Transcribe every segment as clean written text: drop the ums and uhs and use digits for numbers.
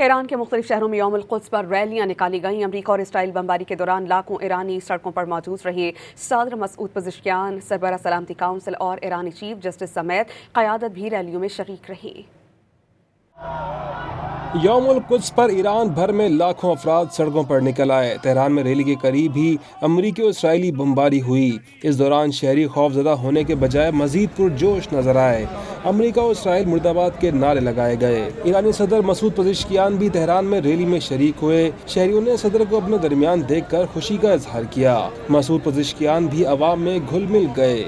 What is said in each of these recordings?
ایران کے مختلف شہروں میں یوم القدس پر ریلیاں نکالی گئیں۔ امریکہ اور اسرائیل بمباری کے دوران لاکھوں ایرانی سڑکوں پر موجود رہے۔ صدر مسعود پزشکیان، سربراہ سلامتی کونسل اور ایرانی چیف جسٹس سمیت قیادت بھی ریلیوں میں شریک رہی۔ یوم القدس پر ایران بھر میں لاکھوں افراد سڑکوں پر نکل آئے۔ تہران میں ریلی کے قریب ہی امریکی اور اسرائیلی بمباری ہوئی۔ اس دوران شہری خوف زدہ ہونے کے بجائے مزید پرجوش نظر آئے۔ امریکہ اور اسرائیل مرد آباد کے نعرے لگائے گئے۔ ایرانی صدر مسعود پزشکیان بھی تہران میں ریلی میں شریک ہوئے۔ شہریوں نے صدر کو اپنے درمیان دیکھ کر خوشی کا اظہار کیا۔ مسعود پزشکیان بھی عوام میں گھل مل گئے۔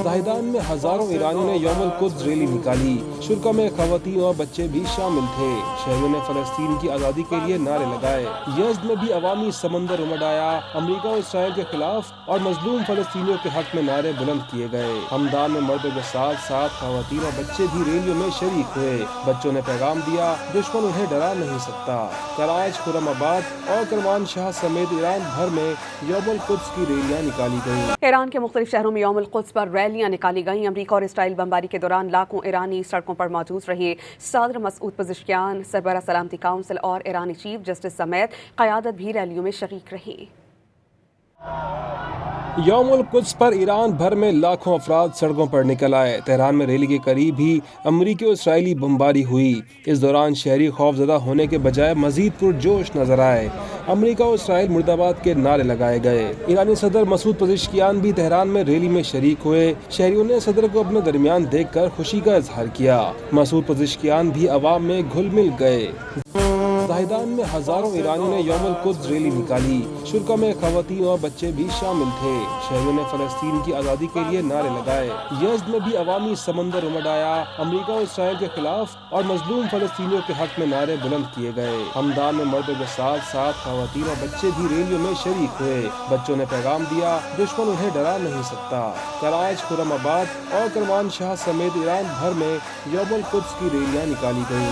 زاہدان میں ہزاروں ایرانیوں نے یوم القدس ریلی نکالی۔ شرکا میں خواتین اور بچے بھی شامل تھے۔ شہریوں نے فلسطین کی آزادی کے لیے نعرے لگائے۔ یزد میں بھی عوامی سمندر امڈ آیا۔ امریکہ اور اسرائیل کے خلاف اور مظلوم فلسطینیوں کے حق میں نعرے بلند کیے گئے۔ ہمدان میں مردوں کے ساتھ ساتھ خواتین اور بچے بھی ریلیوں میں شریک ہوئے۔ بچوں نے پیغام دیا، دشمن انہیں ڈرا نہیں سکتا۔ کراچ، خرم آباد اور کروان شاہ سمیت ایران بھر میں یوم القدس کی ریلیاں نکالی گئیں۔ ایران کے مختلف شہروں میں یوم القدس پر ریلیاں نکالی گئیں۔ امریکہ اور اسرائیل بمباری کے دوران لاکھوں ایرانی سڑکوں پر موجود رہے۔ صدر مسعود پزشکیان، سربراہ سلامتی کونسل اور ایرانی چیف جسٹس سمیت قیادت بھی ریلیوں میں شریک رہی۔ یوم القدس پر ایران بھر میں لاکھوں افراد سڑکوں پر نکل آئے۔ تہران میں ریلی کے قریب ہی امریکی اور اسرائیلی بمباری ہوئی۔ اس دوران شہری خوف زدہ ہونے کے بجائے مزید پرجوش نظر آئے۔ امریکہ اور اسرائیل مرد آباد کے نعرے لگائے گئے۔ ایرانی صدر مسعود پزشکیان بھی تہران میں ریلی میں شریک ہوئے۔ شہریوں نے صدر کو اپنے درمیان دیکھ کر خوشی کا اظہار کیا۔ مسعود پزشکیان بھی عوام میں گھل مل گئے۔ زاہدان میں ہزاروں ایرانیوں نے یوم القدس ریلی نکالی۔ شرکا میں خواتین اور بچے بھی شامل تھے۔ شہریوں نے فلسطین کی آزادی کے لیے نعرے لگائے۔ یزد میں بھی عوامی سمندر امڈ آیا۔ امریکہ اور اسرائیل کے خلاف اور مظلوم فلسطینیوں کے حق میں نعرے بلند کیے گئے۔ ہمدان میں مردوں کے ساتھ ساتھ خواتین اور بچے بھی ریلیوں میں شریک ہوئے۔ بچوں نے پیغام دیا، دشمن انہیں ڈرا نہیں سکتا۔ کراچ، خرم آباد اور کروان شاہ سمیت ایران بھر میں یوم القدس کی ریلیاں نکالی گئیں۔